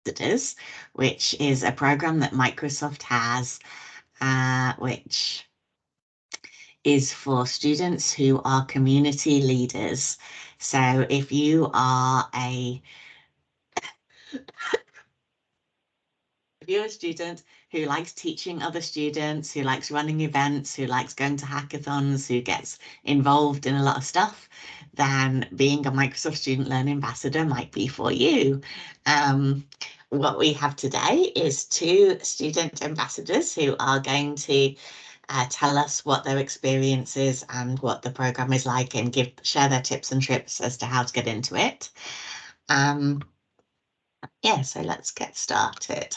Ambassadors, which is a program that Microsoft has, which is for students who are community leaders. So if you are a if you're a student who likes teaching other students, who likes running events, who likes going to hackathons, who gets involved in a lot of stuff, then being a Microsoft Student Learning Ambassador might be for you. What we have today is 2 student ambassadors who are going to tell us what their experience is and what the program is like, and share their tips and tricks as to how to get into it. Yeah, so let's get started.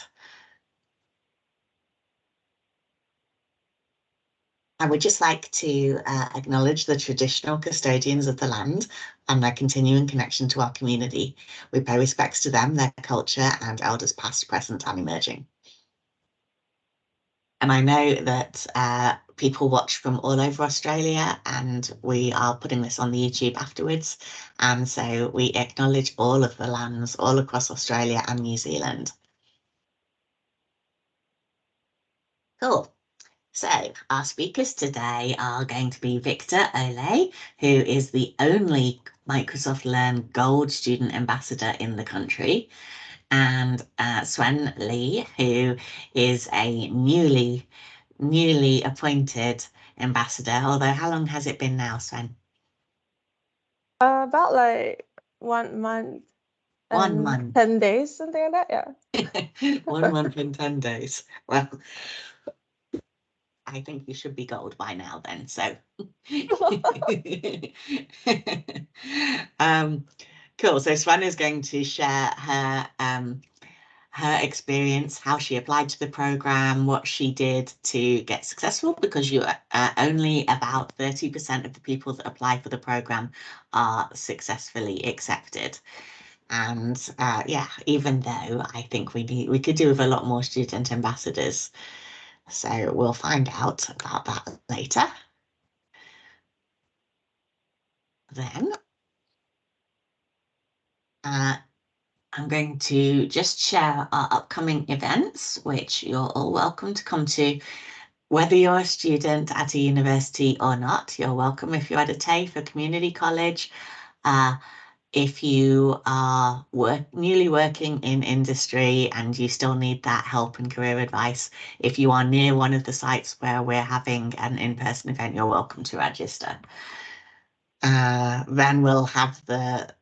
I would just like to acknowledge the traditional custodians of the land and their continuing connection to our community. We pay respects to them, their culture, and elders past, present, and emerging. And I know that people watch from all over Australia, and we are putting this on the YouTube afterwards. And so we acknowledge all of the lands all across Australia and New Zealand. Cool. So our speakers today are going to be Victor Olet, who is the only Microsoft Learn Gold Student Ambassador in the country, and Swen Lee, who is a newly appointed ambassador. Although, how long has it been now, Swen? About like 1 month. 1 month. 10 days, something like that, yeah. 1 month and 10 days. Well, I think you should be gold by now then, so. Cool, so Swan is going to share her experience, how she applied to the program, what she did to get successful, because you only about 30% of the people that apply for the program are successfully accepted. And yeah, even though I think we could do with a lot more student ambassadors. So we'll find out about that later. Then I'm going to just share our upcoming events, which you're all welcome to come to. Whether you're a student at a university or not, you're welcome if you're at a TAFE, a community college. If you are newly working in industry and you still need that help and career advice, if you are near one of the sites where we're having an in-person event, you're welcome to register. Then we'll have the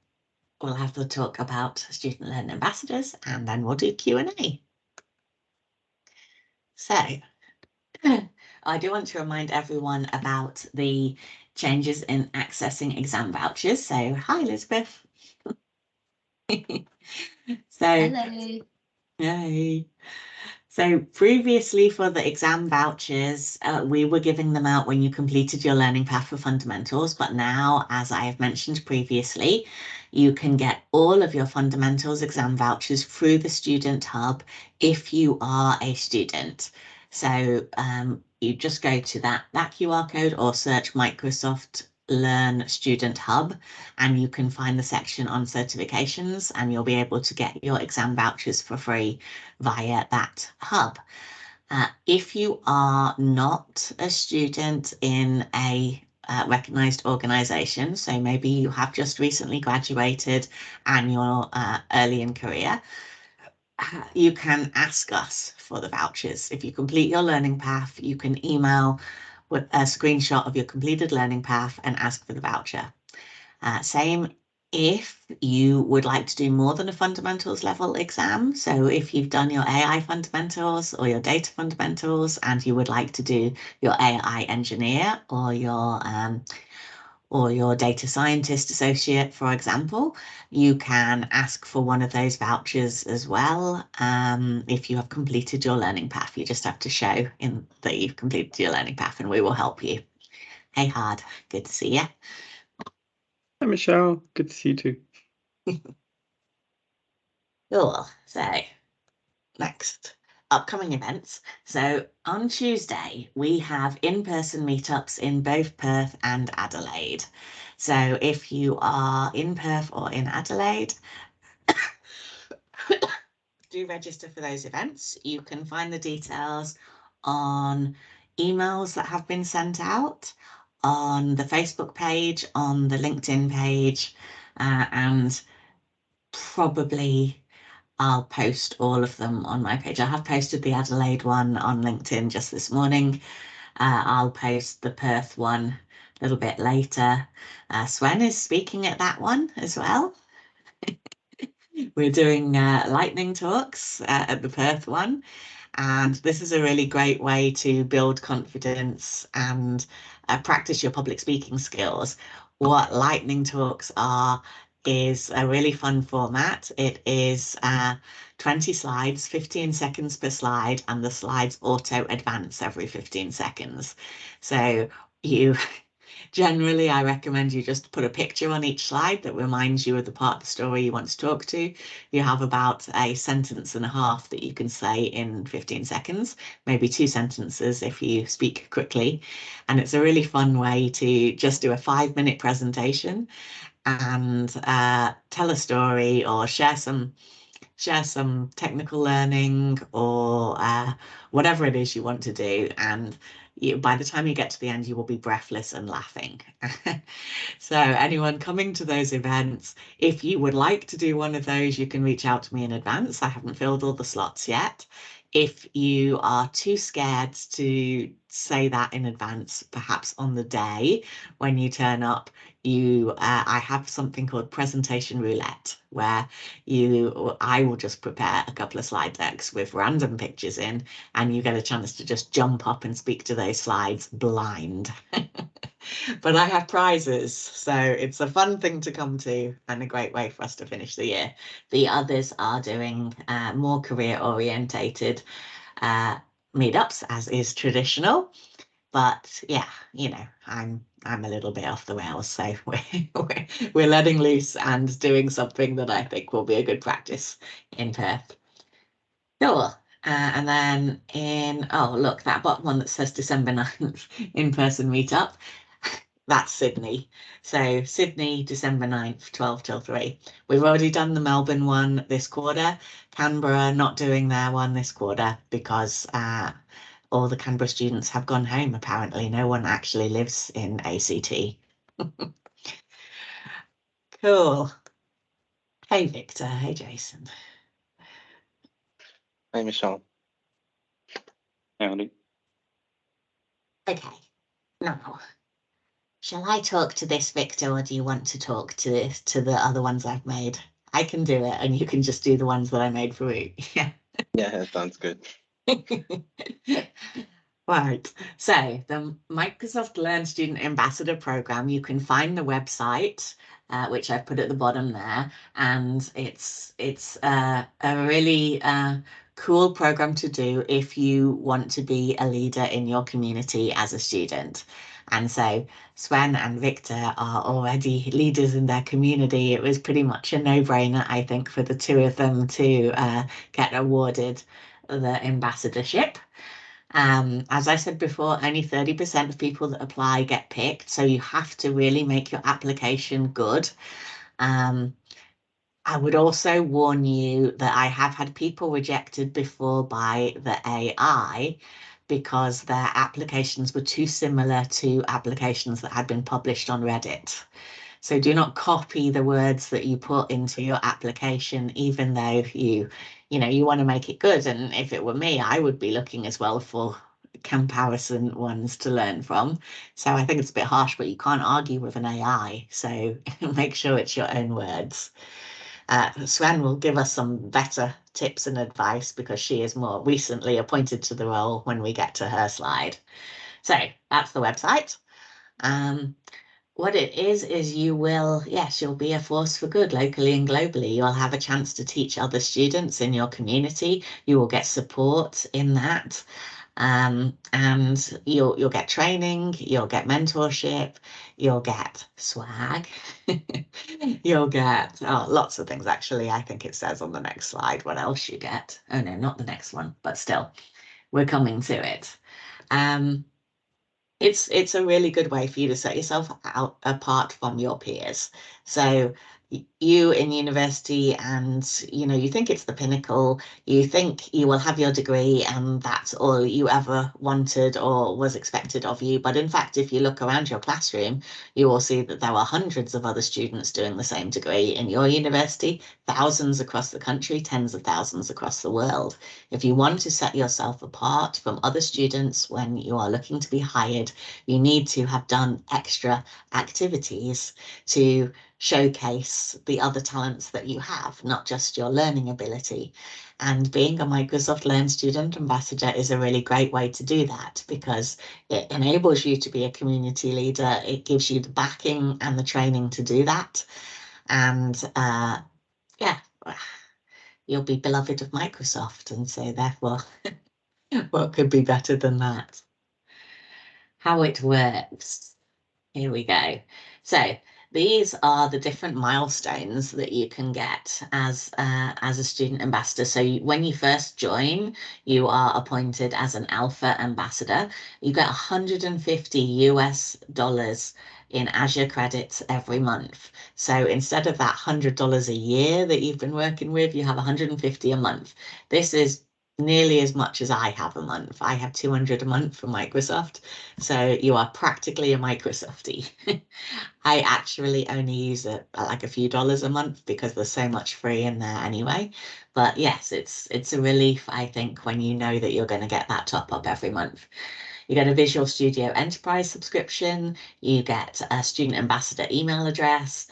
talk about student learning ambassadors, and then we'll do Q&A. So I do want to remind everyone about the changes in accessing exam vouchers. So hi, Elizabeth. Hello. Yay. So previously for the exam vouchers, we were giving them out when you completed your learning path for fundamentals, but now, as I have mentioned previously, you can get all of your fundamentals exam vouchers through the Student Hub if you are a student. So you just go to that QR code or search Microsoft Learn Student Hub, and you can find the section on certifications, and you'll be able to get your exam vouchers for free via that hub. If you are not a student in a recognised organisation, so maybe you have just recently graduated and you're early in career, you can ask us for the vouchers. If you complete your learning path, you can email with a screenshot of your completed learning path and ask for the voucher. Same if you would like to do more than a fundamentals level exam. So if you've done your AI fundamentals or your data fundamentals and you would like to do your AI engineer or your data scientist associate, for example, you can ask for one of those vouchers as well. If you have completed your learning path, you just have to show that you've completed your learning path and we will help you. Hey, Hard, good to see you. Hi, Michelle. Good to see you too. Cool. So next, upcoming events. So on Tuesday, we have in-person meetups in both Perth and Adelaide. So if you are in Perth or in Adelaide, do register for those events. You can find the details on emails that have been sent out, on the Facebook page, on the LinkedIn page, and probably I'll post all of them on my page. I have posted the Adelaide one on LinkedIn just this morning. I'll post the Perth one a little bit later. Swen is speaking at that one as well. We're doing lightning talks at the Perth one. And this is a really great way to build confidence and practice your public speaking skills. What lightning talks are is a really fun format. It is 20 slides, 15 seconds per slide, and the slides auto advance every 15 seconds. So you generally, I recommend you just put a picture on each slide that reminds you of the part of the story you want to talk to. You have about a sentence and a half that you can say in 15 seconds, maybe 2 sentences if you speak quickly. And it's a really fun way to just do a 5-minute presentation and tell a story or share some technical learning or whatever it is you want to do. And by the time you get to the end, you will be breathless and laughing. So anyone coming to those events, if you would like to do one of those, you can reach out to me in advance. I haven't filled all the slots yet. If you are too scared to say that in advance, perhaps on the day when you turn up, I have something called presentation roulette, where I will just prepare a couple of slide decks with random pictures in, and you get a chance to just jump up and speak to those slides blind. But I have prizes, so it's a fun thing to come to and a great way for us to finish the year. The others are doing more career orientated meetups, as is traditional. But yeah, you know, I'm a little bit off the rails, so we're letting loose and doing something that I think will be a good practice in Perth. Cool. And then look, that bottom one that says December 9th in-person meetup, that's Sydney. So Sydney, December 9th, 12 till 3. We've already done the Melbourne one this quarter. Canberra not doing their one this quarter because all the Canberra students have gone home, apparently. No one actually lives in ACT. Cool. Hey, Victor. Hey, Jason. Hi, Michelle. Howdy. Okay. Now, shall I talk to this, Victor, or do you want to talk to the other ones I've made? I can do it, and you can just do the ones that I made for you. Yeah. Yeah, that sounds good. Right, so the Microsoft Learn Student Ambassador Program, you can find the website, which I've put at the bottom there, and it's a really cool program to do if you want to be a leader in your community as a student. And so Swen and Victor are already leaders in their community. It was pretty much a no-brainer, I think, for the two of them to get awarded the ambassadorship. As I said before, only 30% of people that apply get picked, so you have to really make your application good. I would also warn you that I have had people rejected before by the AI because their applications were too similar to applications that had been published on Reddit. So do not copy the words that you put into your application, even though you want to make it good. And if it were me, I would be looking as well for comparison ones to learn from. So I think it's a bit harsh, but you can't argue with an AI. So make sure it's your own words. Swen will give us some better tips and advice because she is more recently appointed to the role when we get to her slide. So that's the website. What it is you'll be a force for good locally and globally. You'll have a chance to teach other students in your community. You will get support in that. And you'll get training, you'll get mentorship, you'll get swag, you'll get lots of things. Actually, I think it says on the next slide what else you get. Oh no, not the next one, but still, we're coming to it. It's a really good way for you to set yourself out apart from your peers. So you in university and, you think it's the pinnacle, you think you will have your degree and that's all you ever wanted or was expected of you. But in fact, if you look around your classroom, you will see that there are hundreds of other students doing the same degree in your university, thousands across the country, tens of thousands across the world. If you want to set yourself apart from other students when you are looking to be hired, you need to have done extra activities to showcase the other talents that you have, not just your learning ability. And being a Microsoft Learn Student Ambassador is a really great way to do that because it enables you to be a community leader. It gives you the backing and the training to do that. And yeah, you'll be beloved of Microsoft. And so therefore, what could be better than that? How it works. Here we go. So these are the different milestones that you can get as a student ambassador. So when you first join, you are appointed as an Alpha Ambassador. You get $150 in Azure credits every month. So instead of that $100 a year that you've been working with, you have $150 a month. This is nearly as much as I have a month. I have 200 a month from Microsoft. So you are practically a Microsoftie. I actually only use it like a few dollars a month because there's so much free in there anyway. But yes, it's a relief, I think, when you know that you're going to get that top up every month. You get a Visual Studio Enterprise subscription, you get a student ambassador email address,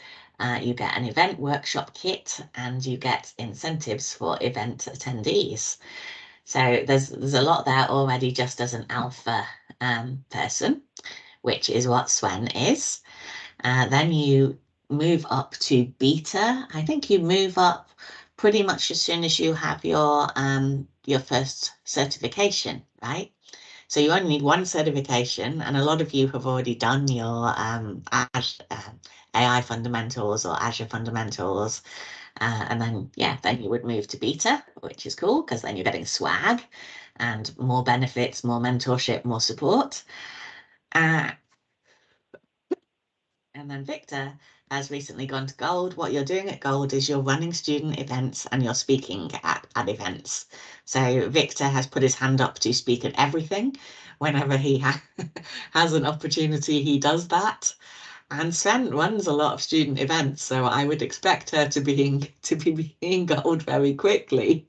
you get an event workshop kit, and you get incentives for event attendees. So there's a lot there already just as an alpha person, which is what Swen is. Then you move up to beta. I think you move up pretty much as soon as you have your first certification, right? So you only need one certification, and a lot of you have already done your AI fundamentals or Azure fundamentals. And then, yeah, then you would move to beta, which is cool because then you're getting swag and more benefits, more mentorship, more support. And then Victor has recently gone to Gold. What you're doing at Gold is you're running student events and you're speaking at events. So Victor has put his hand up to speak at everything. Whenever he has an opportunity, he does that. And Swen runs a lot of student events, so I would expect her to be being Gold very quickly.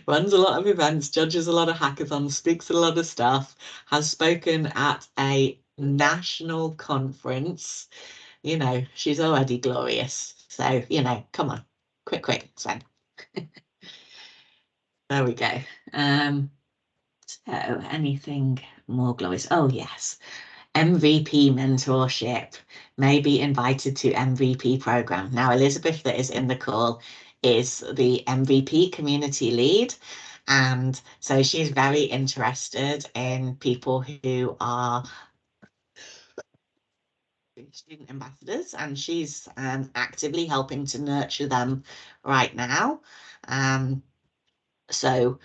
Runs a lot of events, judges a lot of hackathons, speaks at a lot of stuff, has spoken at a national conference. She's already glorious. So, come on, quick, Swen. There we go. So anything more glorious? Oh, yes. MVP mentorship, may be invited to MVP program. Now, Elizabeth, that is in the call, is the MVP community lead. And so she's very interested in people who are student ambassadors, and she's actively helping to nurture them right now. So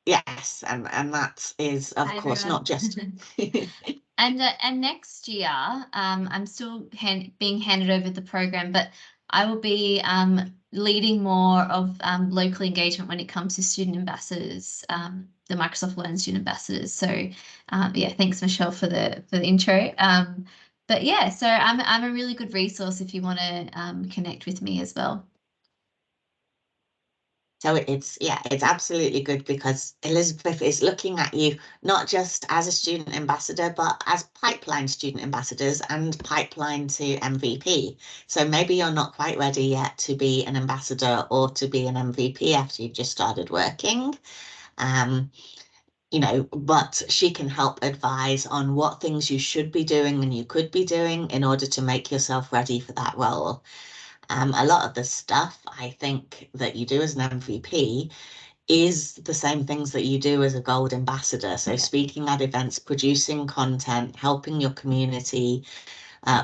yes, and that is of course not just and next year I'm still being handed over the program, but I will be leading more of local engagement when it comes to student ambassadors, the Microsoft Learn student ambassadors. So yeah, thanks Michelle for the intro. But yeah, so I'm a really good resource if you want to connect with me as well. So it's absolutely good because Elizabeth is looking at you not just as a student ambassador, but as pipeline student ambassadors and pipeline to MVP. So maybe you're not quite ready yet to be an ambassador or to be an MVP after you've just started working. But she can help advise on what things you should be doing and you could be doing in order to make yourself ready for that role. A lot of the stuff I think that you do as an MVP is the same things that you do as a Gold Ambassador. So speaking at events, producing content, helping your community,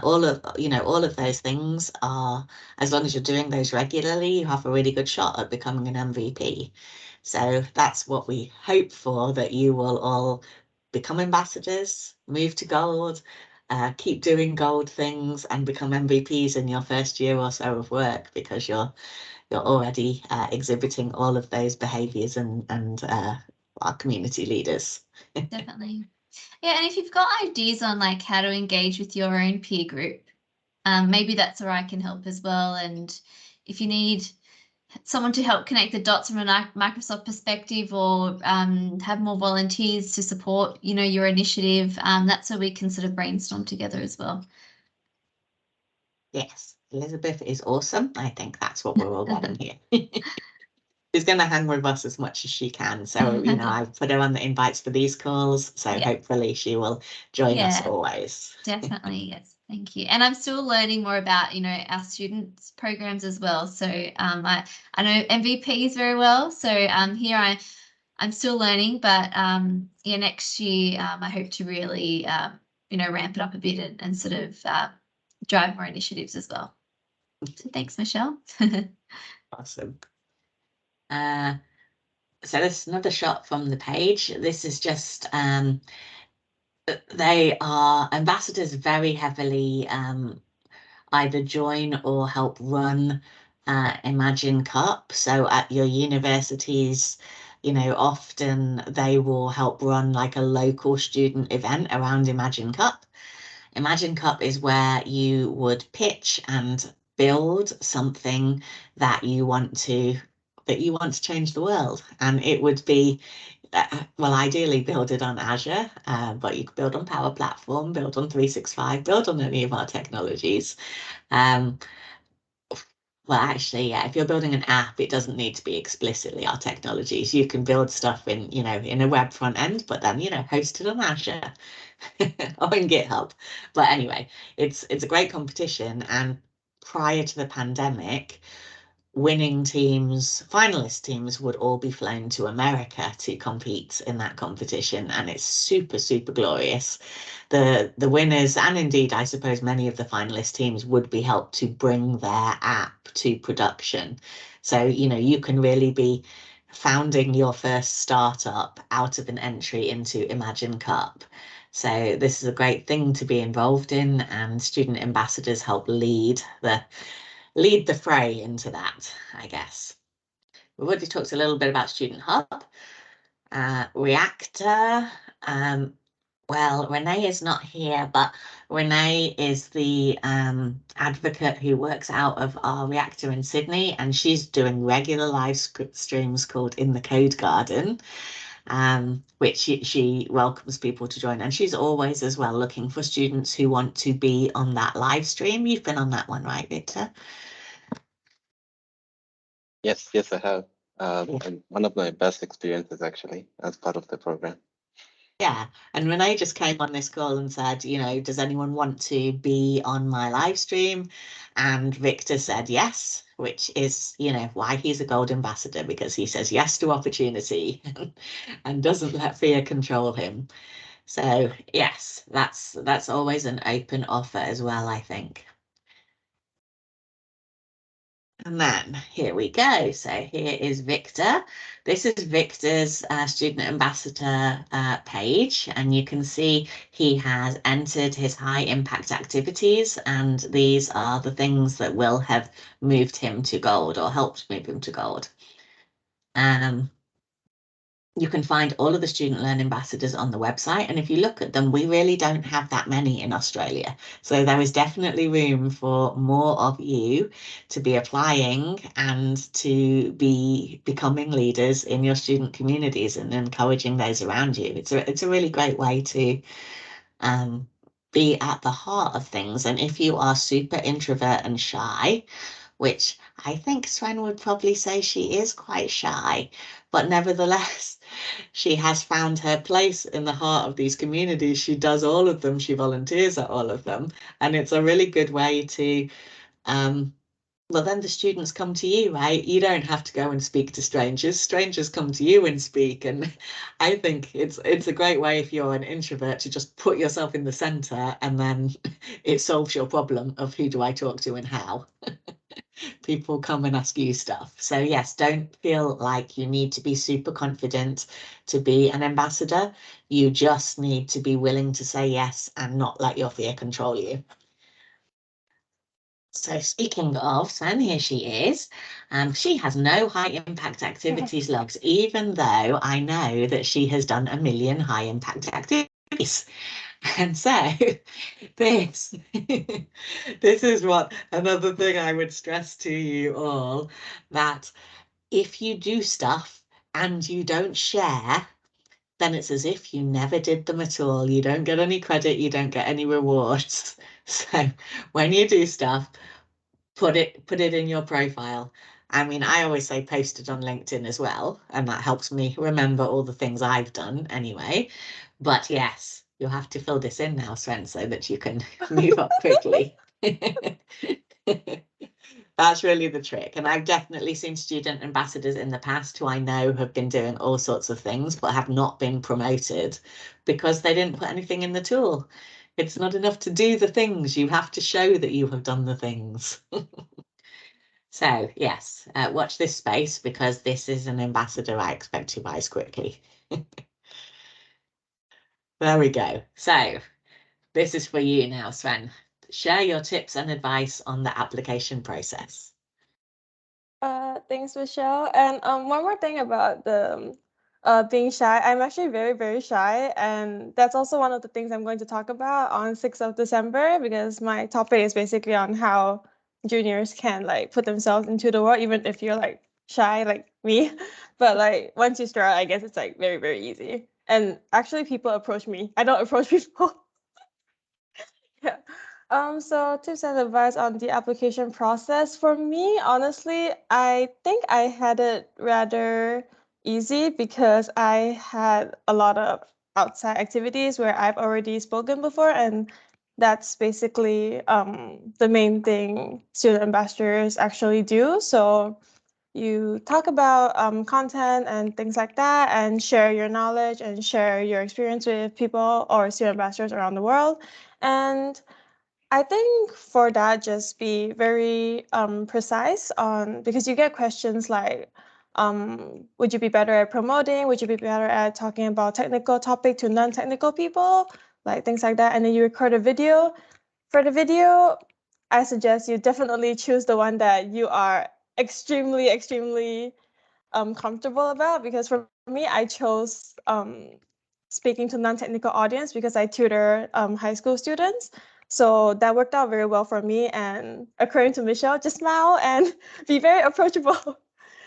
all of those things are, as long as you're doing those regularly, you have a really good shot at becoming an MVP. So that's what we hope for, that you will all become ambassadors, move to Gold, keep doing gold things and become MVPs in your first year or so of work, because you're already exhibiting all of those behaviours and are community leaders. Definitely. Yeah, and if you've got ideas on like how to engage with your own peer group, maybe that's where I can help as well. And if you need someone to help connect the dots from a Microsoft perspective, or have more volunteers to support, you know, your initiative, that's where we can sort of brainstorm together as well. Yes, Elizabeth is awesome. I think that's what we're all getting here. She's going to hang with us as much as she can. So, you know, I've put her on the invites for these calls. So Yeah. hopefully she will join us Yeah. always. Definitely, yes. Thank you. And I'm still learning more about, you know, our students programs as well. So I know MVPs very well. So here I'm still learning, but yeah, next year I hope to really you know, ramp it up a bit and sort of drive more initiatives as well. So thanks, Michelle. Awesome. So this is another shot from the page. This is just they are ambassadors very heavily either join or help run Imagine Cup. So at your universities, you know, often they will help run like a local student event around Imagine Cup. Imagine Cup is where you would pitch and build something that you want to change the world, and it would be well, ideally build it on Azure, but you could build on Power Platform, build on 365, build on any of our technologies. Well, actually, yeah, if you're building an app, it doesn't need to be explicitly our technologies. You can build stuff in, you know, in a web front end, but then, you know, host it on Azure or in GitHub. But anyway, it's a great competition. And prior to the pandemic, winning teams, finalist teams would all be flown to America to compete in that competition. And it's super, super glorious. The winners, and indeed, I suppose many of the finalist teams, would be helped to bring their app to production. So, you know, you can really be founding your first startup out of an entry into Imagine Cup. So this is a great thing to be involved in, and student ambassadors help lead the fray into that, I guess. We've already talked a little bit about Student Hub. Reactor, well, Renee is not here, but Renee is the advocate who works out of our reactor in Sydney, and she's doing regular live streams called In the Code Garden, which she welcomes people to join. And she's always as well looking for students who want to be on that live stream. You've been on that one, right, Victor? Yes, I have. And one of my best experiences actually as part of the program. Yeah, and Renee just came on this call and said, you know, does anyone want to be on my live stream? And Victor said yes, which is, you know, why he's a gold ambassador, because he says yes to opportunity and doesn't let fear control him. So yes, that's always an open offer as well, I think. And then here we go. So here is Victor. This is Victor's student ambassador page, and you can see he has entered his high impact activities, and these are the things that will have moved him to gold or helped move him to gold. You can find all of the student learn ambassadors on the website, and if you look at them, we really don't have that many in Australia. So there is definitely room for more of you to be applying and to be becoming leaders in your student communities and encouraging those around you. It's a really great way to be at the heart of things. And if you are super introvert and shy, which I think Swen would probably say she is quite shy, but nevertheless, she has found her place in the heart of these communities. She does all of them. She volunteers at all of them. And it's a really good way to, well, then the students come to you, right? You don't have to go and speak to strangers. Strangers come to you and speak. And I think it's a great way, if you're an introvert, to just put yourself in the center, and then it solves your problem of who do I talk to and how. people come and ask you stuff. So yes, don't feel like you need to be super confident to be an ambassador. You just need to be willing to say yes and not let your fear control you. So speaking of Swen, here she is. She has no high impact activities logs, even though I know that she has done a million high impact activities. And so this is what another thing I would stress to you all, that if you do stuff and you don't share, then it's as if you never did them at all. You don't get any credit, you don't get any rewards. So when you do stuff, put it in your profile. I mean, I always say post it on LinkedIn as well, and that helps me remember all the things I've done anyway. But yes, you'll have to fill this in now, Swen, so that you can move up quickly. That's really the trick. And I've definitely seen student ambassadors in the past who I know have been doing all sorts of things, but have not been promoted because they didn't put anything in the tool. It's not enough to do the things. You have to show that you have done the things. So yes, watch this space because this is an ambassador I expect to rise quickly. There we go. So this is for you now, Swen. Share your tips and advice on the application process. Thanks, Michelle. And one more thing about the being shy. I'm actually very, very shy, and that's also one of the things I'm going to talk about on 6th of December, because my topic is basically on how juniors can like put themselves into the world, even if you're like shy like me. But like once you start, I guess it's like very, very easy. And actually, people approach me. I don't approach people. Yeah. So tips and advice on the application process. For me, honestly, I think I had it rather easy because I had a lot of outside activities where I've already spoken before, and that's basically the main thing student ambassadors actually do. So you talk about content and things like that, and share your knowledge and share your experience with people or student ambassadors around the world. And I think for that, just be very precise on, because you get questions like, would you be better at promoting? Would you be better at talking about technical topic to non-technical people? Like things like that. And then you record a video. For the video, I suggest you definitely choose the one that you are extremely, extremely comfortable about, because for me, I chose speaking to non-technical audience because I tutor high school students. So that worked out very well for me. And according to Michelle, just smile and be very approachable.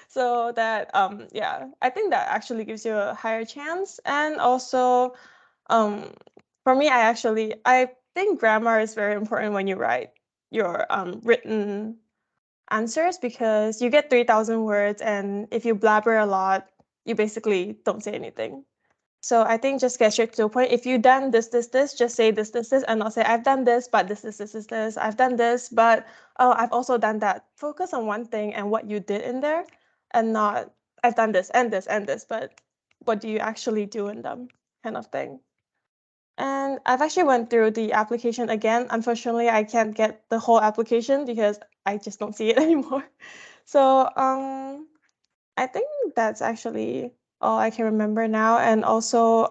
So that, yeah, I think that actually gives you a higher chance. And also, for me, I think grammar is very important when you write your written answers, because you get 3,000 words, and if you blabber a lot, you basically don't say anything. So I think just get straight to the point. If you've done this, just say this, and not say I've done this, but this. I've done this, but oh, I've also done that. Focus on one thing and what you did in there, and not I've done this and this and this, but what do you actually do in them, kind of thing. And I've actually went through the application again. Unfortunately, I can't get the whole application because I just don't see it anymore. So I think that's actually all I can remember now. And also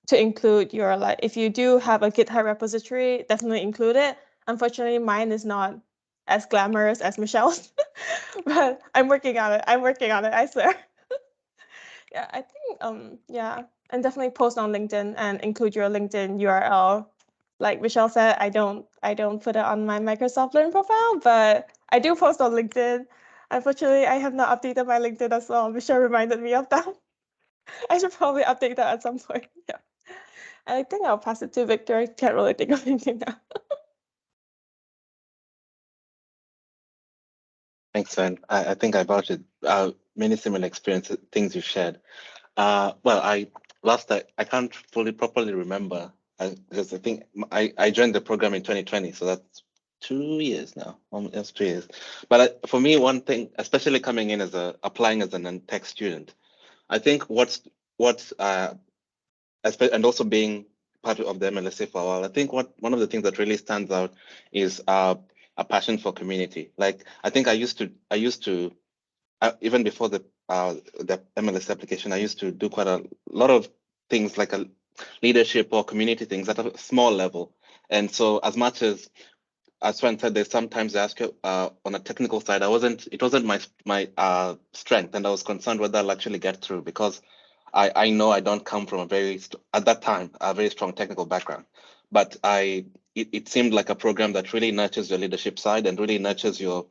to include your, like, if you do have a GitHub repository, definitely include it. Unfortunately, mine is not as glamorous as Michelle's, but I'm working on it. I swear. Yeah, I think yeah, and definitely post on LinkedIn and include your LinkedIn URL. Like Michelle said, I don't put it on my Microsoft Learn profile, but I do post on LinkedIn. Unfortunately, I have not updated my LinkedIn as well. Michelle reminded me of that. I should probably update that at some point. Yeah. I think I'll pass it to Victor. I can't really think of anything now. Thanks, Sven. I think I vouch it. Many similar experiences, things you shared. Well, I can't properly remember because I think I joined the program in 2020, so that's 2 years now, almost 2 years. But for me, one thing, especially coming in applying as an tech student, I think and also being part of the MLSA for a while, I think one of the things that really stands out is a passion for community. Like I think I used to even before the MLS application, I used to do quite a lot of things like a leadership or community things at a small level. And so as much as Swen said, there's sometimes they ask you on a technical side, it wasn't my strength, and I was concerned whether I'll actually get through, because I know I don't come from at that time, a very strong technical background. But it seemed like a program that really nurtures your leadership side and really nurtures your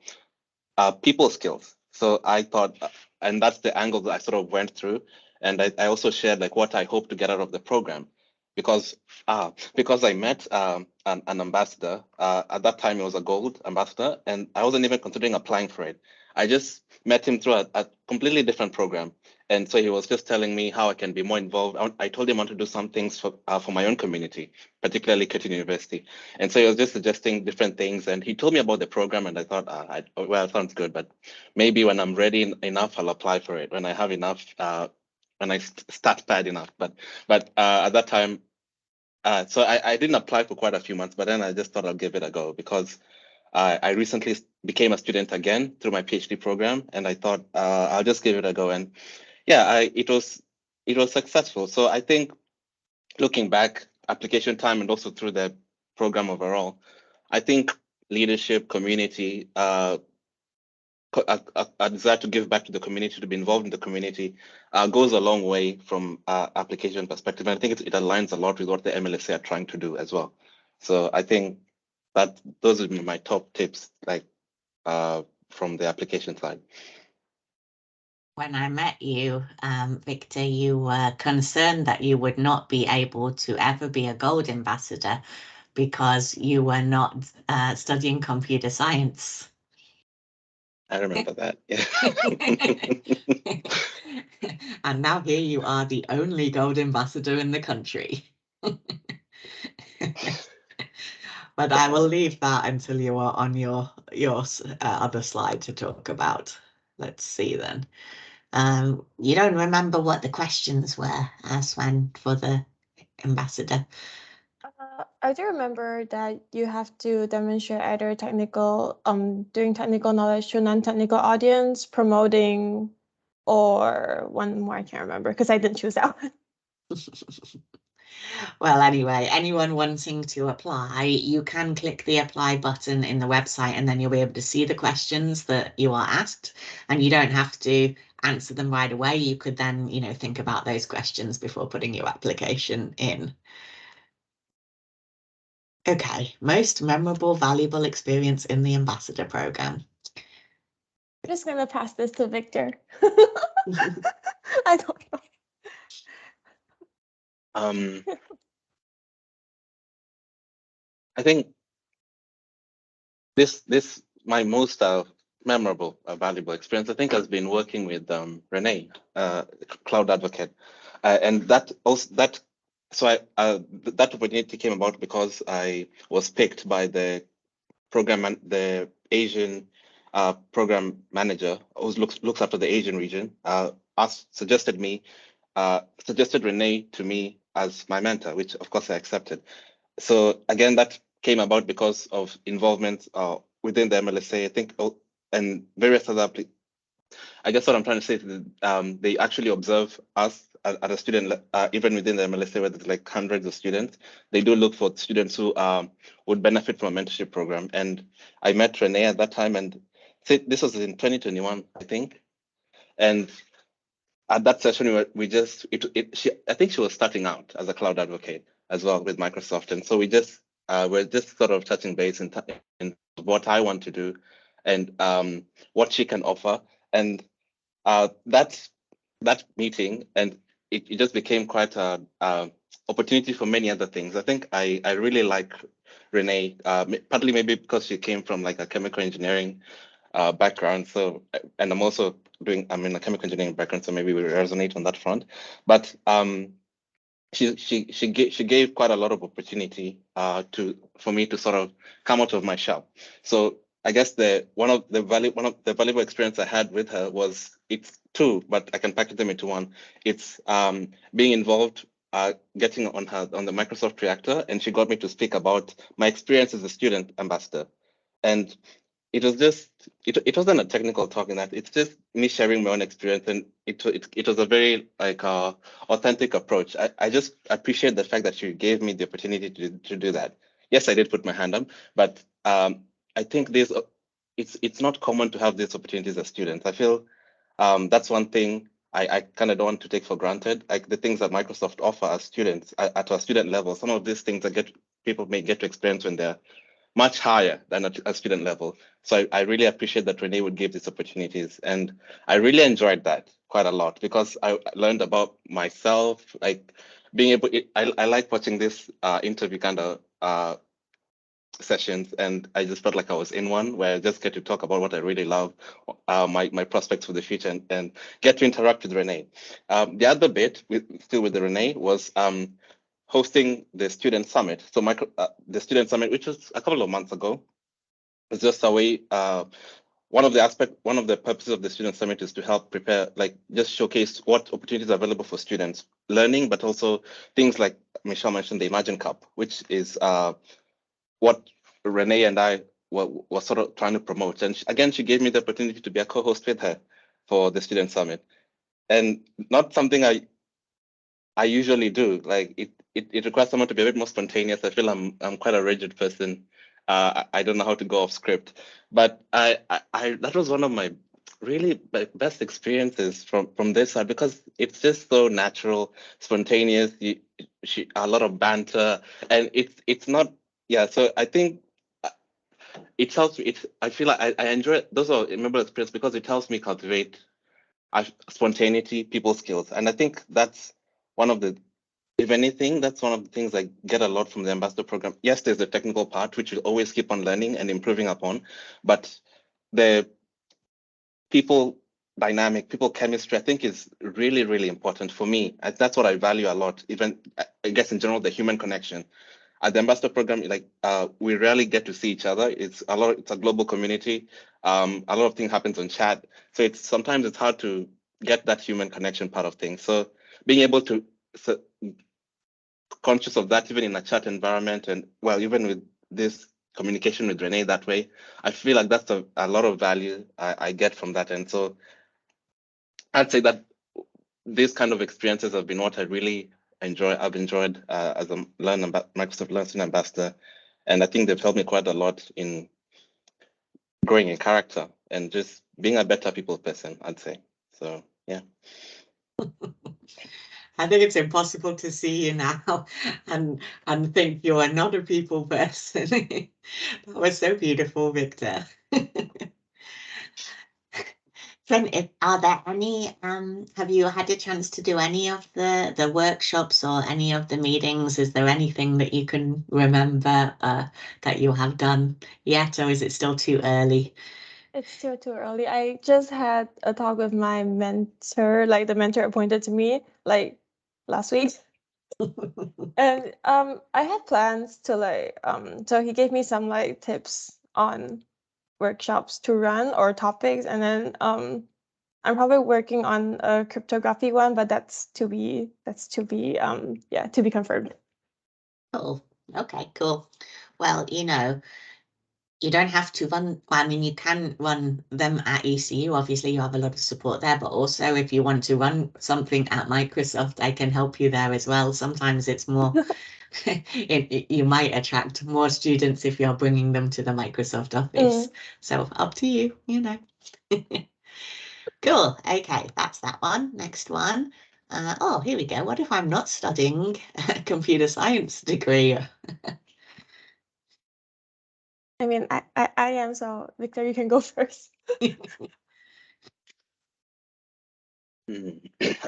people skills. So I thought, and that's the angle that I sort of went through. And I also shared like what I hope to get out of the program, because I met an ambassador. At that time, it was a gold ambassador, and I wasn't even considering applying for it. I just met him through a completely different program. And so he was just telling me how I can be more involved. I told him I want to do some things for my own community, particularly Curtin University. And so he was just suggesting different things. And he told me about the program, and I thought, well, it sounds good, but maybe when I'm ready enough, I'll apply for it. When I have enough, when I start bad enough. But at that time, so I didn't apply for quite a few months, but then I just thought I'll give it a go, because I recently became a student again through my PhD program, and I thought I'll just give it a go. And yeah, it was successful. So I think looking back, application time and also through the program overall, I think leadership, community, a desire to give back to the community, to be involved in the community, goes a long way from application perspective. And I think it aligns a lot with what the MLSA are trying to do as well. So I think that those would be my top tips, like from the application side. When I met you, Victor, you were concerned that you would not be able to ever be a gold ambassador because you were not studying computer science. I remember that. Yeah. And now here you are, the only gold ambassador in the country. But I will leave that until you are on your other slide to talk about. Let's see then. You don't remember what the questions were, Swen, for the ambassador? I do remember that you have to demonstrate either technical, doing technical knowledge to non-technical audience, promoting, or one more I can't remember because I didn't choose that one. Well, anyway, anyone wanting to apply, you can click the apply button in the website, and then you'll be able to see the questions that you are asked, and you don't have to answer them right away. You could then, think about those questions before putting your application in. Okay, most memorable, valuable experience in the ambassador program. I'm just going to pass this to Victor. I don't know. I think this my most memorable, valuable experience, I think, has been working with Renee, Cloud Advocate, and that opportunity came about because I was picked by the the Asian program manager who looks after the Asian region. Suggested Renee to me as my mentor, which of course I accepted. So again, that came about because of involvement within the MLSA, I think, and various other. I guess what I'm trying to say is that they actually observe us at a student, even within the MLSA, where there's like hundreds of students. They do look for students who would benefit from a mentorship program. And I met Renee at that time, and this was in 2021, I think. And at that session, I think she was starting out as a cloud advocate as well with Microsoft. And so we're just sort of touching base in what I want to do and what she can offer. And that meeting, and it just became quite a opportunity for many other things. I think I really like Renee, partly maybe because she came from like a chemical engineering background. So, and I'm in a chemical engineering background, so maybe we resonate on that front. But she gave quite a lot of opportunity for me to sort of come out of my shell. So I guess one of the valuable experience I had with her was, it's two, but I can package them into one. It's being involved, getting on the Microsoft Reactor, and she got me to speak about my experience as a student ambassador. And it was just, it wasn't a technical talk in that, it's just me sharing my own experience, and it was a very like authentic approach. I just appreciate the fact that you gave me the opportunity to do that. Yes, I did put my hand up, but I think this, it's not common to have these opportunities as students. I feel that's one thing I kind of don't want to take for granted. Like the things that Microsoft offer as students at a student level, some of these things that people may get to experience when they're much higher than at a student level. So I really appreciate that Renee would give these opportunities. And I really enjoyed that quite a lot because I learned about myself, like being able, I like watching this interview kind of sessions, and I just felt like I was in one where I just get to talk about what I really love, my prospects for the future, and get to interact with Renee. The other bit, still with the Renee, was hosting the student summit. So the student summit, which was a couple of months ago, was just a way. One of the purposes of the student summit is to help prepare, like just showcase what opportunities are available for students learning, but also things like Michelle mentioned, the Imagine Cup, which is what Renee and I were sort of trying to promote. And again, she gave me the opportunity to be a co-host with her for the student summit, and not something I usually do. Like it requires someone to be a bit more spontaneous. I feel I'm quite a rigid person. I don't know how to go off script, but I that was one of my really best experiences from this side, because it's just so natural, spontaneous. A lot of banter, and it's not. Yeah, so I think it helps me. I feel like I enjoy it. Those are memorable experiences because it helps me cultivate spontaneity, people skills, and I think that's one of the, if anything, that's one of the things I get a lot from the ambassador program. Yes, there's the technical part, which you'll always keep on learning and improving upon, but the people dynamic, people chemistry, I think is really, really important for me. That's what I value a lot. Even I guess in general, the human connection. At the ambassador program, like we rarely get to see each other. It's a global community. A lot of things happens on chat, so sometimes it's hard to get that human connection part of things. So being able to conscious of that, even in a chat environment, and well, even with this communication with Renee that way, I feel like that's a lot of value I get from that. And so I'd say that these kind of experiences have been what I really enjoy. I've enjoyed as a Microsoft Learning Ambassador, and I think they've helped me quite a lot in growing in character and just being a better people person, I'd say. So yeah. I think it's impossible to see you now and think you are not a people person. That was so beautiful, Victor. Then, are there any, have you had a chance to do any of the workshops or any of the meetings? Is there anything that you can remember that you have done yet, or is it still too early? It's still too early. I just had a talk with my mentor, like the mentor appointed to me, like last week. And I had plans to so he gave me some like tips on workshops to run or topics, and then I'm probably working on a cryptography one, but that's to be confirmed. Oh, okay, cool. Well, you don't have to run, I mean, you can run them at ECU. Obviously, you have a lot of support there, but also if you want to run something at Microsoft, I can help you there as well. Sometimes it's more, you might attract more students if you're bringing them to the Microsoft office. So up to you, Cool. Okay, that's that one. Next one. Oh, here we go. What if I'm not studying a computer science degree? I mean, I am, so Victor, you can go first.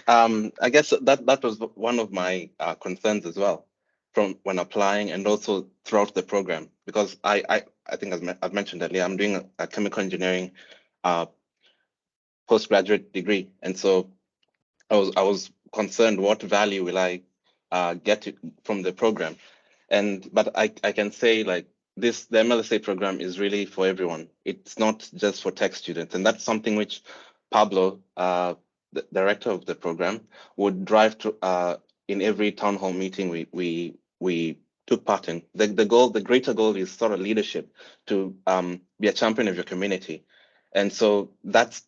I guess that was one of my concerns as well from when applying and also throughout the program, because I think as I've mentioned earlier, I'm doing a chemical engineering postgraduate degree, and so I was concerned what value will I get from the program, but I can say like the MLSA program is really for everyone. It's not just for tech students, and that's something which Pablo, the director of the program, would drive to in every town hall meeting we took part in. The greater goal is sort of leadership, to be a champion of your community. And so that's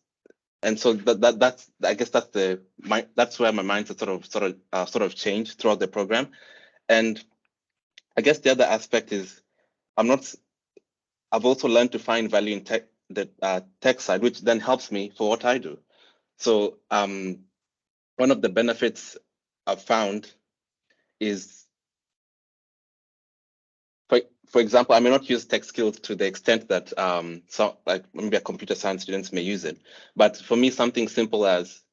I guess that's where my mindset sort of changed throughout the program. And I guess the other aspect is I've also learned to find value in the tech side, which then helps me for what I do. So one of the benefits I've found is, for example, I may not use tech skills to the extent that like maybe a computer science students may use it. But for me, something simple as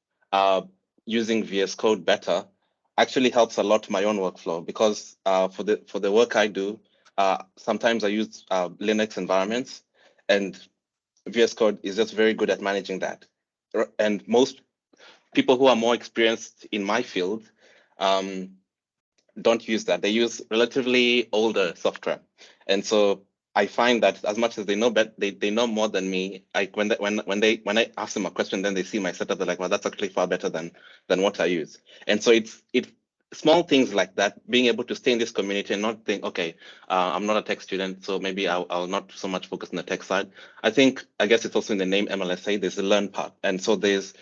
using VS Code better actually helps a lot my own workflow, because for the work I do, sometimes I use Linux environments, and VS Code is just very good at managing that. And most people who are more experienced in my field don't use that. They use relatively older software. And so I find that as much as they know, they know more than me. When I ask them a question, then they see my setup, they're like, well, that's actually far better than what I use. And so it's small things like that, being able to stay in this community and not think, okay, I'm not a tech student, so maybe I'll not so much focus on the tech side. I guess it's also in the name MLSA, there's a learn part. And so there's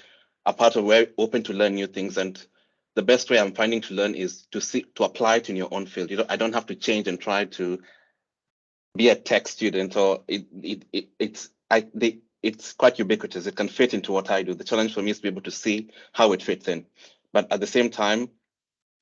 a part of where open to learn new things. And the best way I'm finding to learn is to apply it in your own field. I don't have to change and try to be a tech student, or it's quite ubiquitous. It can fit into what I do. The challenge for me is to be able to see how it fits in. But at the same time,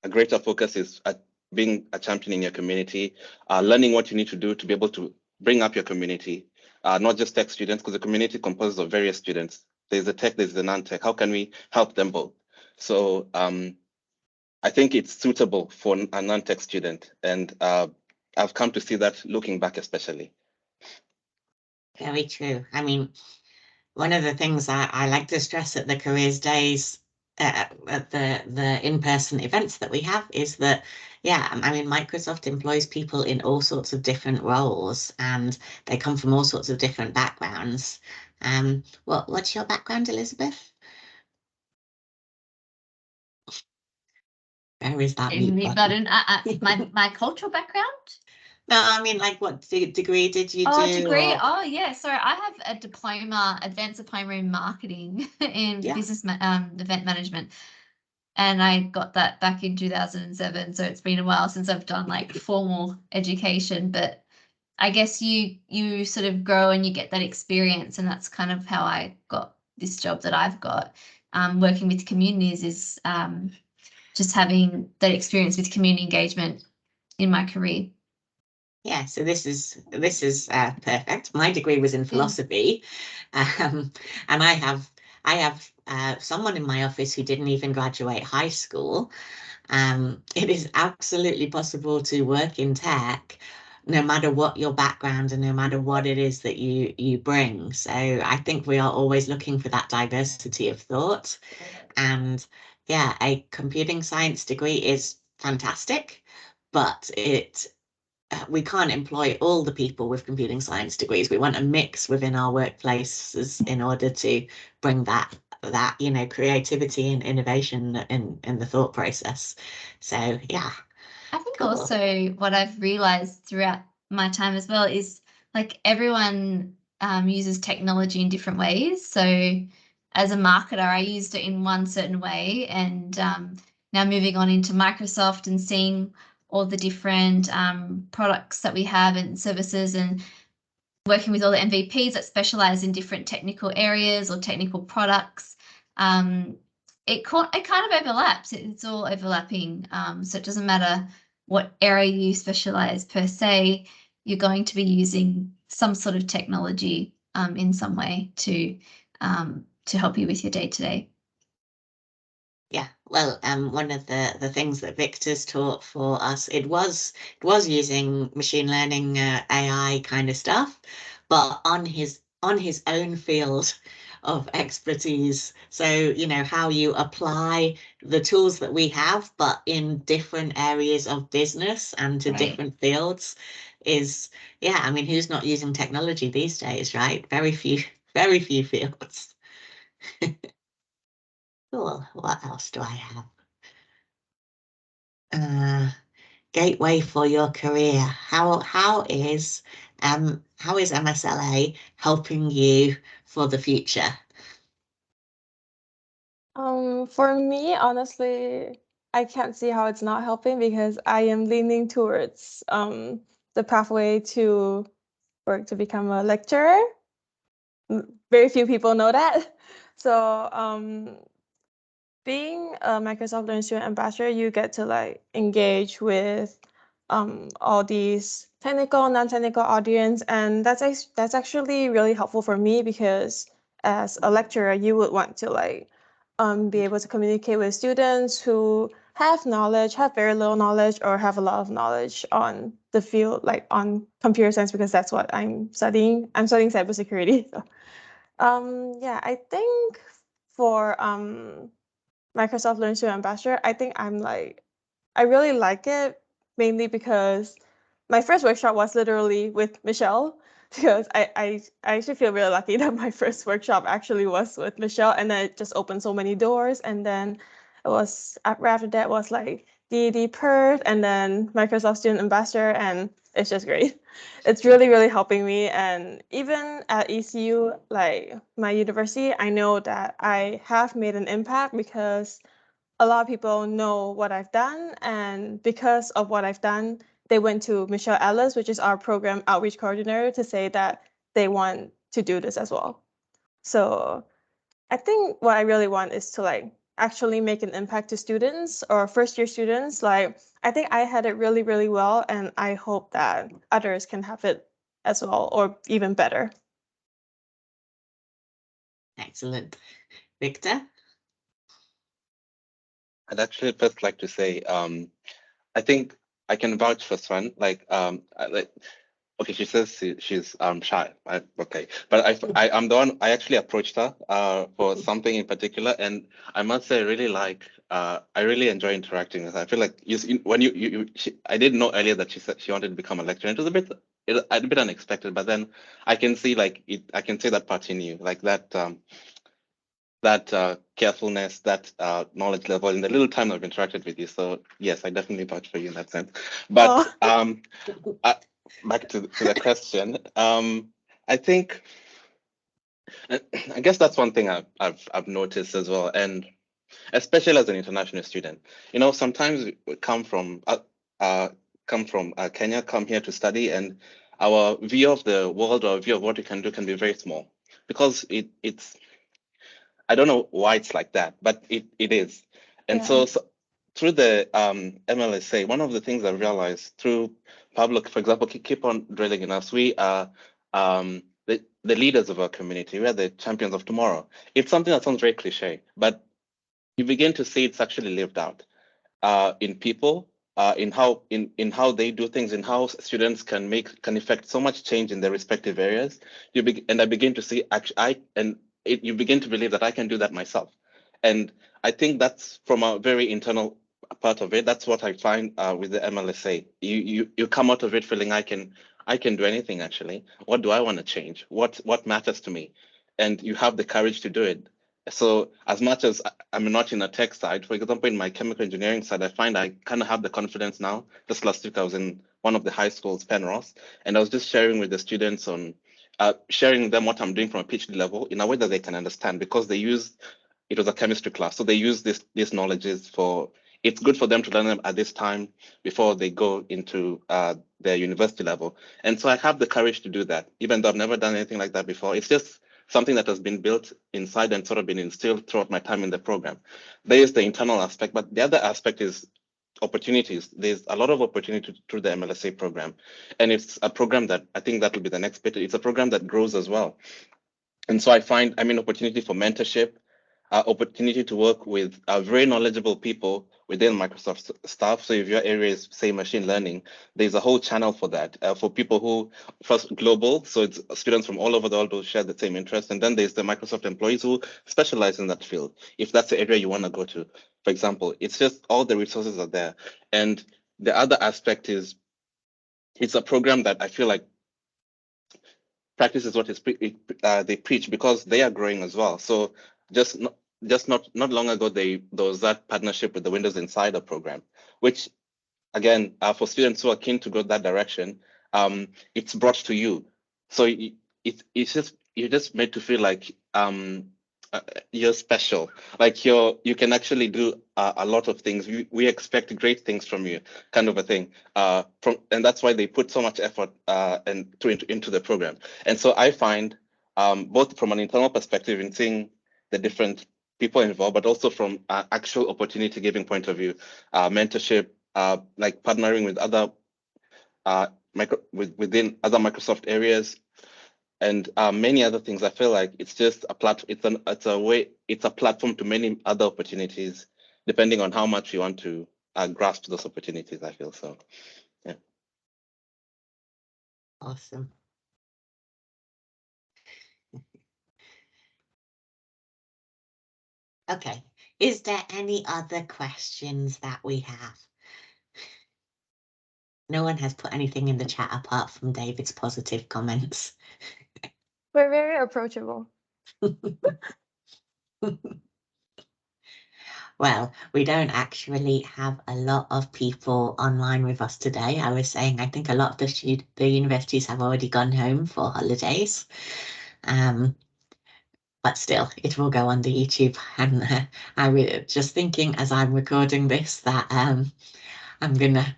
a greater focus is at being a champion in your community, learning what you need to do to be able to bring up your community, not just tech students, because the community composes of various students. There's the tech, there's the non-tech. How can we help them both? So I think it's suitable for a non-tech student, and I've come to see that looking back, especially. Very true. I mean, one of the things I like to stress at the careers days, at the in-person events that we have, is that, yeah, I mean, Microsoft employs people in all sorts of different roles, and they come from all sorts of different backgrounds. What's your background, Elizabeth? Where is that mute button? My cultural background? No, I mean, like, what degree did you Oh, do? degree. Or... Oh, yeah. So I have a diploma, advanced diploma in marketing in business event management. And I got that back in 2007. So it's been a while since I've done like formal education, but I guess you sort of grow and you get that experience, and that's kind of how I got this job that I've got. Working with communities is just having that experience with community engagement in my career. Yeah, so this is perfect. My degree was in philosophy, and I have someone in my office who didn't even graduate high school. It is absolutely possible to work in tech, no matter what your background and no matter what it is that you bring. So I think we are always looking for that diversity of thought. And yeah, a computing science degree is fantastic, but we can't employ all the people with computing science degrees. We want a mix within our workplaces in order to bring that creativity and innovation in the thought process. So yeah. I think cool. Also what I've realized throughout my time as well is like everyone uses technology in different ways. So as a marketer, I used it in one certain way, and now moving on into Microsoft and seeing all the different products that we have and services, and working with all the MVPs that specialize in different technical areas or technical products. It kind of overlaps. It's all overlapping. So it doesn't matter what area you specialize per se, you're going to be using some sort of technology in some way to help you with your day-to-day. Yeah, well, one of the things that Victor's taught for us, it was using machine learning, AI kind of stuff, but on his own field of expertise. So, how you apply the tools that we have, but in different areas of business and to different fields is, yeah, I mean, who's not using technology these days, right? Very few fields. Cool. What else do I have? gateway for your career. How is MSLA helping you for the future? For me, honestly, I can't see how it's not helping because I am leaning towards the pathway to work to become a lecturer. Very few people know that. So being a Microsoft Student Ambassador, you get to like engage with all these technical, non-technical audience, and that's actually really helpful for me because as a lecturer, you would want to like be able to communicate with students who have knowledge, have very little knowledge, or have a lot of knowledge on the field, like on computer science, because that's what I'm studying. I'm studying cybersecurity. So, yeah, I think for Microsoft Student Ambassador, I think I really like it mainly because my first workshop was literally with Michelle because I actually feel really lucky that my first workshop actually was with Michelle, and then it just opened so many doors. And then it was after that was like DED Perth and then Microsoft Student Ambassador, and it's just great. It's really, really helping me. And even at ECU, like my university, I know that I have made an impact because a lot of people know what I've done, and because of what I've done, they went to Michelle Ellis, which is our program outreach coordinator, to say that they want to do this as well. So I think what I really want is to like actually make an impact to students or first year students. Like I think I had it really, really well, and I hope that others can have it as well or even better. Excellent. Victor? I'd actually first like to say, I think I can vouch for Swen. Okay, she says she's shy. Okay, but I'm the one. I actually approached her for something in particular, and I must say, I really enjoy interacting with her. I feel like I didn't know earlier that she said she wanted to become a lecturer. It was a bit unexpected, but then I can see I can see that part in you, like that carefulness, that knowledge level in the little time I've interacted with you. So yes, I definitely vouch for you in that sense. But back to the question. I think, I guess that's one thing I've noticed as well, and especially as an international student. Sometimes we come from Kenya, come here to study, and our view of the world or view of what we can do can be very small because it's I don't know why it's like that, but it is. And Yeah. so through the MLSA, one of the things I've realized through public, for example, keep on drilling in us, we are the leaders of our community. We are the champions of tomorrow. It's something that sounds very cliche, but you begin to see it's actually lived out in people, in how they do things, in how students can affect so much change in their respective areas. And I begin to see you begin to believe that I can do that myself. And I think that's from a very internal part of it. That's what I find with the MLSA. You come out of it feeling I can do anything actually. What do I want to change? What matters to me? And you have the courage to do it. So as much as I'm not in a tech side, for example, in my chemical engineering side, I find I kind of have the confidence now. Just last week, I was in one of the high schools, Penrose, and I was just sharing with the students on sharing them what I'm doing from a PhD level in a way that they can understand, because it was a chemistry class. So they use these knowledges it's good for them to learn them at this time before they go into their university level. And so I have the courage to do that, even though I've never done anything like that before. It's just something that has been built inside and sort of been instilled throughout my time in the program. There is the internal aspect, but the other aspect is opportunities. There's a lot of opportunity through the MLSA program. And it's a program that I think that will be the next bit. It's a program that grows as well. And so I find, opportunity for mentorship, opportunity to work with very knowledgeable people within Microsoft staff. So if your area is, say, machine learning, there's a whole channel for that, for people who, first, global, so it's students from all over the world who share the same interest. And then there's the Microsoft employees who specialize in that field, if that's the area you want to go to, for example. It's just all the resources are there. And the other aspect is, it's a program that I feel like practice is what they preach, because they are growing as well. So just not long ago, there was that partnership with the Windows Insider program, which again, for students who are keen to go that direction, it's brought to you. So you're just made to feel like you're special, like you can actually do a lot of things. We expect great things from you, kind of a thing. And that's why they put so much effort into the program. And so I find both from an internal perspective in seeing the different people involved, but also from actual opportunity giving point of view, mentorship, like partnering with other within other Microsoft areas, and many other things. I feel like it's just it's a platform to many other opportunities, depending on how much you want to grasp those opportunities. I feel so. Yeah. Awesome. Okay. Is there any other questions that we have? No one has put anything in the chat apart from David's positive comments. We're very approachable. Well, we don't actually have a lot of people online with us today. I was saying I think a lot of the universities have already gone home for holidays. But still, it will go on the YouTube. And I was just thinking as I'm recording this that I'm gonna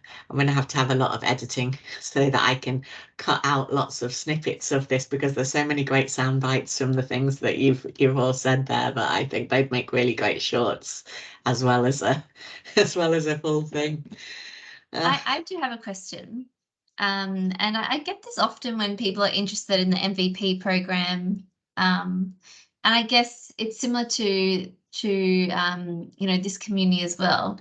have to have a lot of editing so that I can cut out lots of snippets of this, because there's so many great sound bites from the things that you've all said there that I think they'd make really great shorts as well as a full thing. I do have a question. And I get this often when people are interested in the MVP program. And I guess it's similar to this community as well.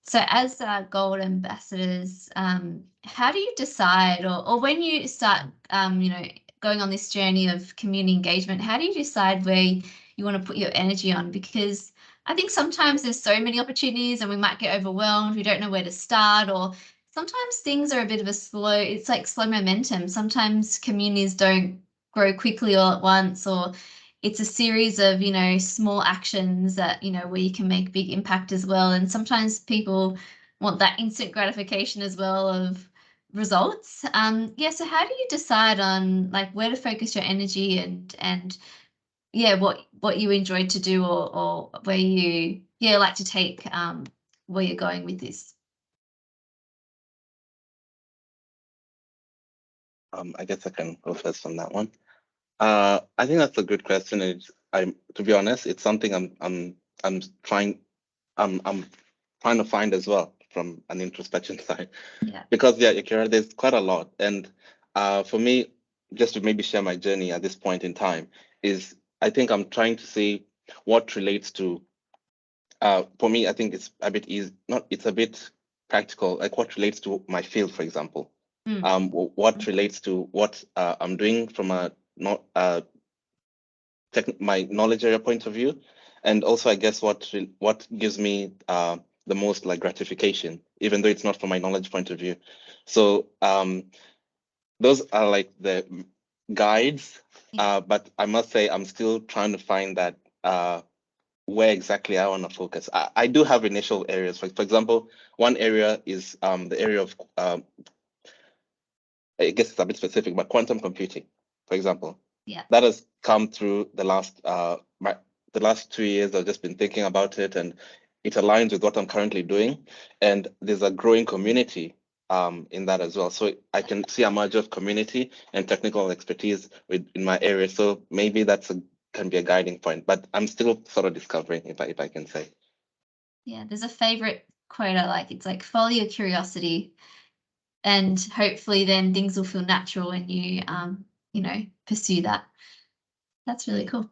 So as gold ambassadors, how do you decide, or when you start, going on this journey of community engagement, how do you decide where you want to put your energy on? Because I think sometimes there's so many opportunities and we might get overwhelmed. We don't know where to start, or sometimes things are a bit of it's like slow momentum. Sometimes communities don't grow quickly all at once, or it's a series of, small actions that, where you can make big impact as well. And sometimes people want that instant gratification as well of results. So how do you decide on like where to focus your energy and what you enjoy to do, or where you like to take where you're going with this? I guess I can go first on that one. I think that's a good question. To be honest, it's something I'm trying to find as well from an introspection side. Yeah. Because Akira, there's quite a lot, and for me, just to maybe share my journey at this point in time, is I think I'm trying to see what relates to. For me, I think it's a bit easy. It's a bit practical, like what relates to my field, for example. What relates to what I'm doing from my knowledge area point of view, and also I guess what gives me the most like gratification, even though it's not from my knowledge point of view. So those are like the guides, but I must say I'm still trying to find that where exactly I want to focus. I do have initial areas. For example, one area is the area of I guess it's a bit specific, but quantum computing, for example. Yeah. That has come through the last 2 years. I've just been thinking about it, and it aligns with what I'm currently doing. And there's a growing community in that as well. So I can see a merger of community and technical expertise in my area. So maybe can be a guiding point, but I'm still sort of discovering, if I can say. Yeah, there's a favorite quote I like. It's like, follow your curiosity, and hopefully then things will feel natural when you pursue that. That's really cool.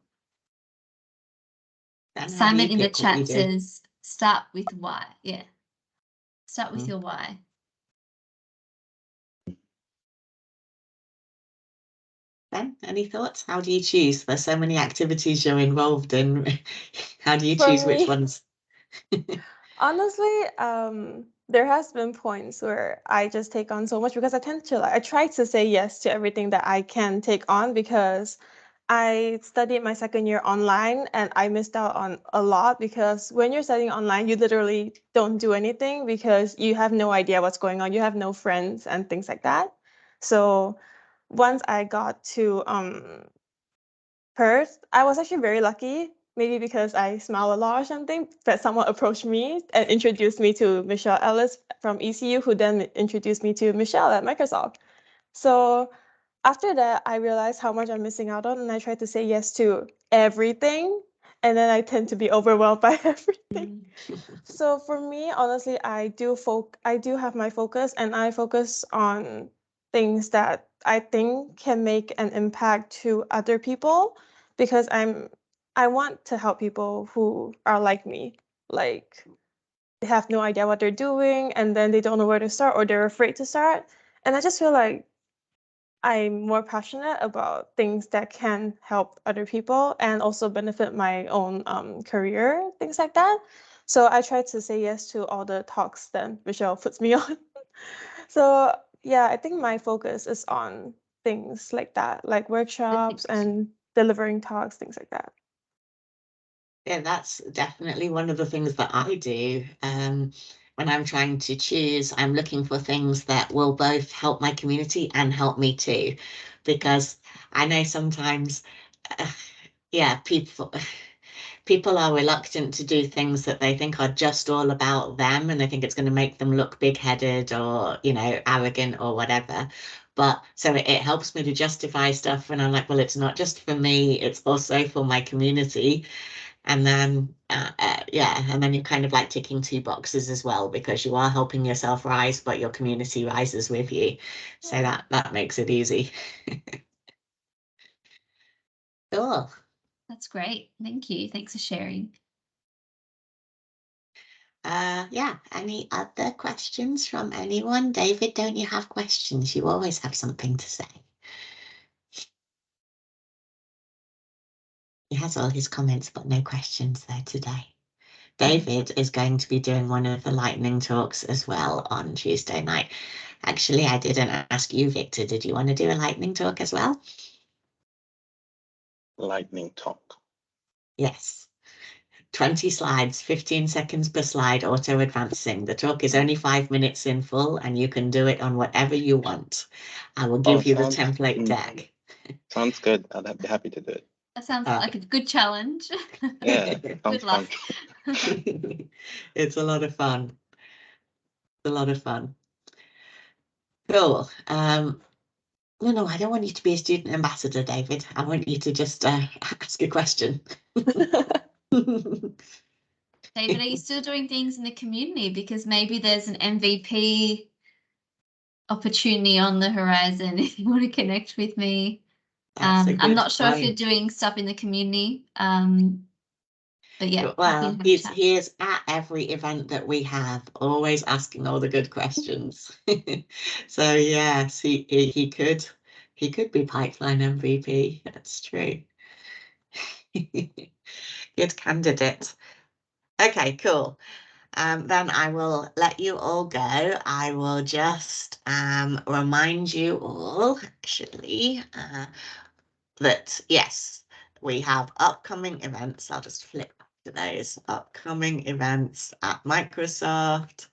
Simon in the chat says, start with why. Yeah, start with your why. Ben, any thoughts? How do you choose? There's so many activities you're involved in. How do you choose which ones? Honestly, there has been points where I just take on so much because I try to say yes to everything that I can take on, because I studied my second year online and I missed out on a lot because when you're studying online, you literally don't do anything because you have no idea what's going on. You have no friends and things like that. So once I got to Perth, I was actually very lucky, maybe because I smile a lot or something, that someone approached me and introduced me to Michelle Ellis from ECU, who then introduced me to Michelle at Microsoft. So after that, I realized how much I'm missing out on, and I try to say yes to everything, and then I tend to be overwhelmed by everything. So for me, honestly, I do have my focus, and I focus on things that I think can make an impact to other people because I want to help people who are like me, like they have no idea what they're doing and then they don't know where to start or they're afraid to start. And I just feel like I'm more passionate about things that can help other people and also benefit my own career, things like that. So I try to say yes to all the talks that Michelle puts me on. So yeah, I think my focus is on things like that, like workshops and delivering talks, things like that. Yeah, that's definitely one of the things that I do. When I'm trying to choose, I'm looking for things that will both help my community and help me too, because I know sometimes, yeah, people are reluctant to do things that they think are just all about them, and they think it's going to make them look big-headed or, arrogant or whatever. But so it helps me to justify stuff, and I'm like, well, it's not just for me, it's also for my community. And then, and then you're kind of like ticking two boxes as well, because you are helping yourself rise, but your community rises with you. So that makes it easy. Cool. That's great. Thank you. Thanks for sharing. Yeah, any other questions from anyone? David, don't you have questions? You always have something to say. He has all his comments, but no questions there today. David is going to be doing one of the lightning talks as well on Tuesday night. Actually, I didn't ask you, Victor. Did you want to do a lightning talk as well? Lightning talk. Yes. 20 slides, 15 seconds per slide, auto advancing. The talk is only 5 minutes in full, and you can do it on whatever you want. I will give you the template deck. Sounds good. I'd be happy to do it. That sounds like a good challenge. Yeah, sounds Good luck. fun. It's a lot of fun. It's a lot of fun. Cool. No, I don't want you to be a student ambassador, David. I want you to just ask a question. David, are you still doing things in the community? Because maybe there's an MVP opportunity on the horizon if you want to connect with me. I'm not sure if you're doing stuff in the community. But yeah. Well, he is at every event that we have, always asking all the good questions. So yes, he could be pipeline MVP. That's true. Good candidate. Okay, cool. Then I will let you all go. I will just remind you all, actually, that yes, we have upcoming events. I'll just flip to those upcoming events at Microsoft.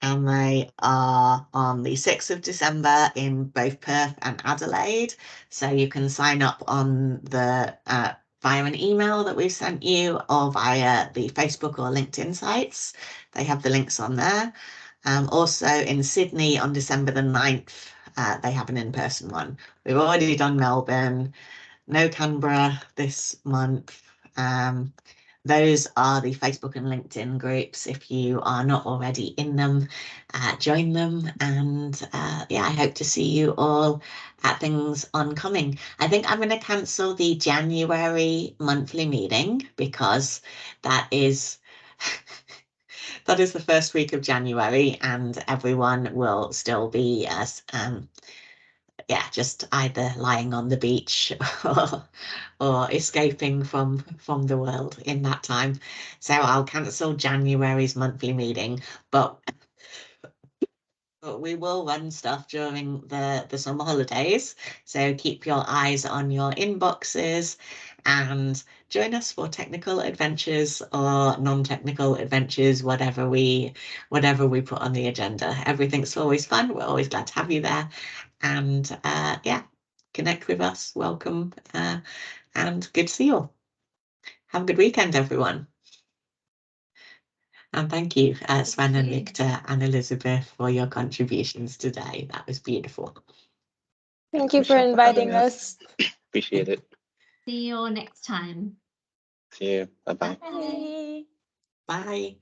And they are on the 6th of December in both Perth and Adelaide. So you can sign up on the via an email that we've sent you or via the Facebook or LinkedIn sites. They have the links on there. Also in Sydney on December the 9th, they have an in-person one. We've already done Melbourne, no Canberra this month. Those are the Facebook and LinkedIn groups. If you are not already in them, join them. And yeah, I hope to see you all at things oncoming. I think I'm going to cancel the January monthly meeting because that is that is the first week of January, and everyone will still be just either lying on the beach or escaping from the world in that time. So I'll cancel January's monthly meeting, but but we will run stuff during the summer holidays. So keep your eyes on your inboxes and join us for technical adventures or non-technical adventures, whatever we put on the agenda. Everything's always fun. We're always glad to have you there. And yeah, connect with us. Welcome. And good to see you all. Have a good weekend, everyone. And thank you, Swen and Victor and Elizabeth, for your contributions today. That was beautiful. Thank you for Michelle, for having inviting us. Appreciate it. See you all next time. See you. Bye-bye. Bye. Bye.